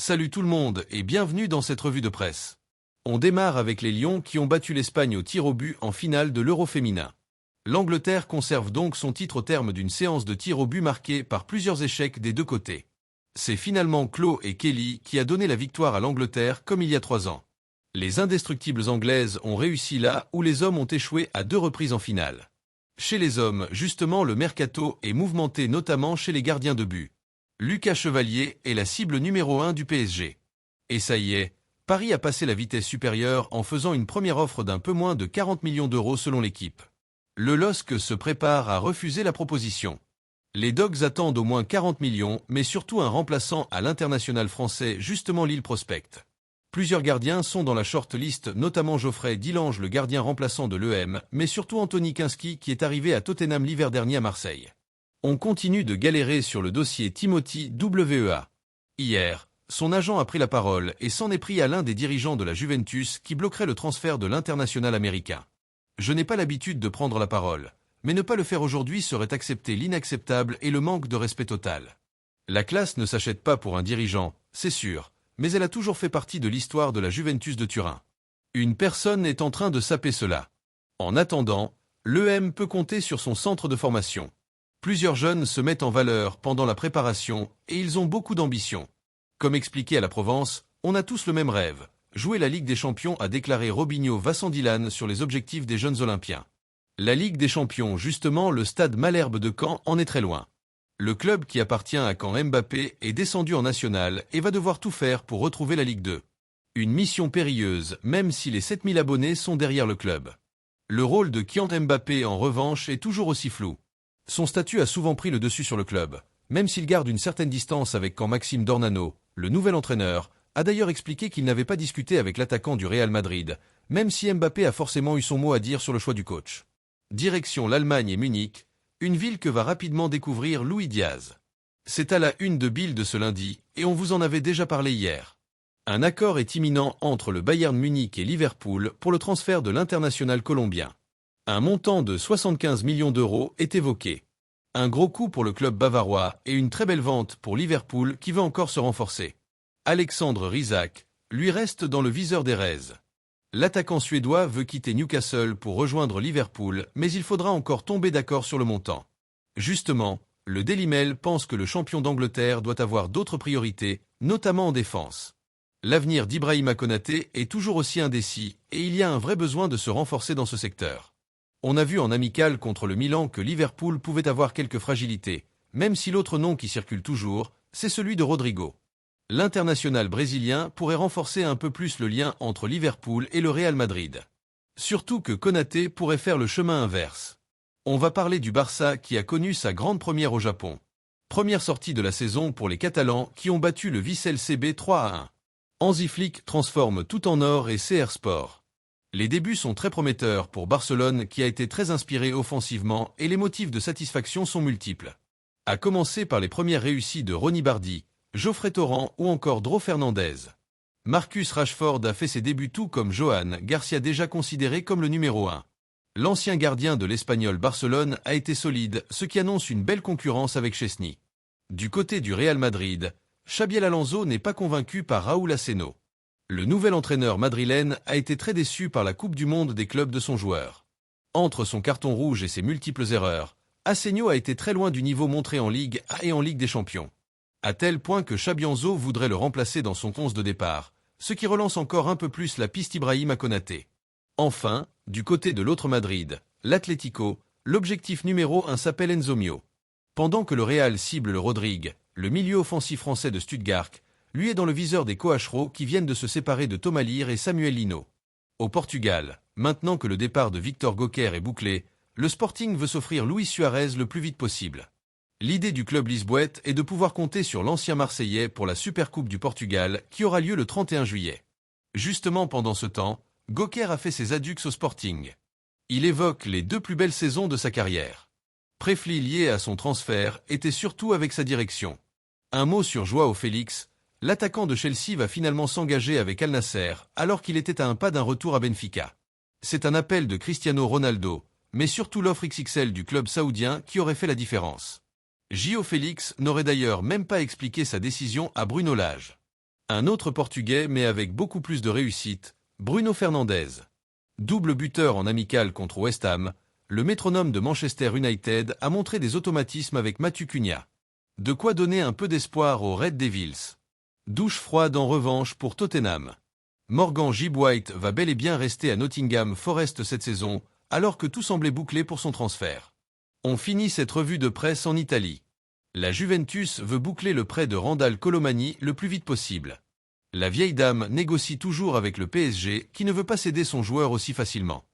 Salut tout le monde et bienvenue dans cette revue de presse. On démarre avec les Lions qui ont battu l'Espagne au tir au but en finale de l'Euro féminin. L'Angleterre conserve donc son titre au terme d'une séance de tir au but marquée par plusieurs échecs des deux côtés. C'est finalement Chloé et Kelly qui a donné la victoire à l'Angleterre comme il y a 3 ans. Les indestructibles anglaises ont réussi là où les hommes ont échoué à 2 reprises en finale. Chez les hommes, justement, le mercato est mouvementé notamment chez les gardiens de but. Lucas Chevalier est la cible numéro 1 du PSG. Et ça y est, Paris a passé la vitesse supérieure en faisant une première offre d'un peu moins de 40 millions d'euros selon l'équipe. Le LOSC se prépare à refuser la proposition. Les Dogs attendent au moins 40 millions, mais surtout un remplaçant à l'international français, justement Lille prospecte. Plusieurs gardiens sont dans la shortlist, notamment Geoffrey Dillange, le gardien remplaçant de l'EM, mais surtout Anthony Kinski qui est arrivé à Tottenham l'hiver dernier à Marseille. On continue de galérer sur le dossier Timothy WEA. Hier, son agent a pris la parole et s'en est pris à l'un des dirigeants de la Juventus qui bloquerait le transfert de l'international américain. Je n'ai pas l'habitude de prendre la parole, mais ne pas le faire aujourd'hui serait accepter l'inacceptable et le manque de respect total. La classe ne s'achète pas pour un dirigeant, c'est sûr, mais elle a toujours fait partie de l'histoire de la Juventus de Turin. Une personne est en train de saper cela. En attendant, l'EM peut compter sur son centre de formation. Plusieurs jeunes se mettent en valeur pendant la préparation et ils ont beaucoup d'ambition. Comme expliqué à la Provence, on a tous le même rêve. Jouer la Ligue des Champions, a déclaré Robinho Vassandilan sur les objectifs des jeunes Olympiens. La Ligue des Champions, justement, le stade Malherbe de Caen en est très loin. Le club qui appartient à Caen Mbappé est descendu en national et va devoir tout faire pour retrouver la Ligue 2. Une mission périlleuse, même si les 7000 abonnés sont derrière le club. Le rôle de Kylian Mbappé, en revanche, est toujours aussi flou. Son statut a souvent pris le dessus sur le club, même s'il garde une certaine distance avec quand Maxime Dornano, le nouvel entraîneur, a d'ailleurs expliqué qu'il n'avait pas discuté avec l'attaquant du Real Madrid, même si Mbappé a forcément eu son mot à dire sur le choix du coach. Direction l'Allemagne et Munich, une ville que va rapidement découvrir Luis Diaz. C'est à la une de Bild ce lundi, et on vous en avait déjà parlé hier. Un accord est imminent entre le Bayern Munich et Liverpool pour le transfert de l'international colombien. Un montant de 75 millions d'euros est évoqué. Un gros coup pour le club bavarois et une très belle vente pour Liverpool qui veut encore se renforcer. Alexandre Isak, lui, reste dans le viseur des Reds. L'attaquant suédois veut quitter Newcastle pour rejoindre Liverpool, mais il faudra encore tomber d'accord sur le montant. Justement, le Daily Mail pense que le champion d'Angleterre doit avoir d'autres priorités, notamment en défense. L'avenir d'Ibrahima Konaté est toujours aussi indécis et il y a un vrai besoin de se renforcer dans ce secteur. On a vu en amical contre le Milan que Liverpool pouvait avoir quelques fragilités, même si l'autre nom qui circule toujours, c'est celui de Rodrigo. L'international brésilien pourrait renforcer un peu plus le lien entre Liverpool et le Real Madrid. Surtout que Konaté pourrait faire le chemin inverse. On va parler du Barça qui a connu sa grande première au Japon. Première sortie de la saison pour les Catalans qui ont battu le Vissel CB 3-1. Hansi Flick transforme tout en or et CR Sport. Les débuts sont très prometteurs pour Barcelone qui a été très inspiré offensivement et les motifs de satisfaction sont multiples. À commencer par les premières réussites de Ronny Bardi, Geoffrey Torrent ou encore Dro Fernandez. Marcus Rashford a fait ses débuts tout comme Johan Garcia, déjà considéré comme le numéro 1. L'ancien gardien de l'Espagnol Barcelone a été solide, ce qui annonce une belle concurrence avec Chesney. Du côté du Real Madrid, Xabi Alonso n'est pas convaincu par Raúl Aceno. Le nouvel entraîneur madrilène a été très déçu par la Coupe du Monde des clubs de son joueur. Entre son carton rouge et ses multiples erreurs, Asensio a été très loin du niveau montré en Ligue A et en Ligue des Champions. À tel point que Xabi Alonso voudrait le remplacer dans son 11 de départ, ce qui relance encore un peu plus la piste Ibrahima Konaté. Enfin, du côté de l'autre Madrid, l'Atlético, l'objectif numéro 1 s'appelle Enzo Mio. Pendant que le Real cible le Rodrigue, le milieu offensif français de Stuttgart, lui est dans le viseur des Coachereaux qui viennent de se séparer de Thomas Lear et Samuel Lino. Au Portugal, maintenant que le départ de Victor Gauquer est bouclé, le Sporting veut s'offrir Luis Suarez le plus vite possible. L'idée du club lisboète est de pouvoir compter sur l'ancien Marseillais pour la Supercoupe du Portugal qui aura lieu le 31 juillet. Justement pendant ce temps, Gauquer a fait ses adieux au Sporting. Il évoque les 2 plus belles saisons de sa carrière. Préfli lié à son transfert était surtout avec sa direction. Un mot sur Joao Félix. L'attaquant de Chelsea va finalement s'engager avec Al Nasser alors qu'il était à un pas d'un retour à Benfica. C'est un appel de Cristiano Ronaldo, mais surtout l'offre XXL du club saoudien qui aurait fait la différence. Joao Félix n'aurait d'ailleurs même pas expliqué sa décision à Bruno Lage. Un autre Portugais mais avec beaucoup plus de réussite, Bruno Fernandes. Double buteur en amical contre West Ham, le métronome de Manchester United a montré des automatismes avec Mathieu Cunha. De quoi donner un peu d'espoir aux Red Devils. Douche froide en revanche pour Tottenham. Morgan Gibb White va bel et bien rester à Nottingham Forest cette saison, alors que tout semblait bouclé pour son transfert. On finit cette revue de presse en Italie. La Juventus veut boucler le prêt de Randal Colomani le plus vite possible. La vieille dame négocie toujours avec le PSG qui ne veut pas céder son joueur aussi facilement.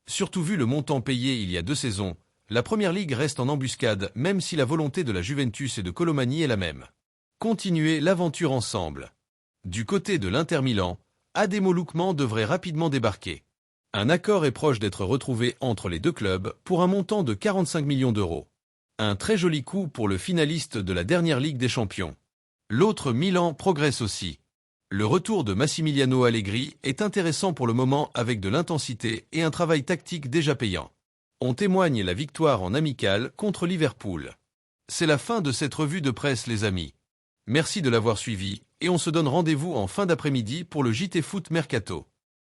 Surtout vu le montant payé il y a 2 saisons, la Première Ligue reste en embuscade même si la volonté de la Juventus et de Colomani est la même. Continuez l'aventure ensemble. Du côté de l'Inter Milan, Ademo Lookman devrait rapidement débarquer. Un accord est proche d'être retrouvé entre les deux clubs pour un montant de 45 millions d'euros. Un très joli coup pour le finaliste de la dernière Ligue des Champions. L'autre Milan progresse aussi. Le retour de Massimiliano Allegri est intéressant pour le moment avec de l'intensité et un travail tactique déjà payant. On témoigne la victoire en amical contre Liverpool. C'est la fin de cette revue de presse les amis. Merci de l'avoir suivi et on se donne rendez-vous en fin d'après-midi pour le JT Foot Mercato.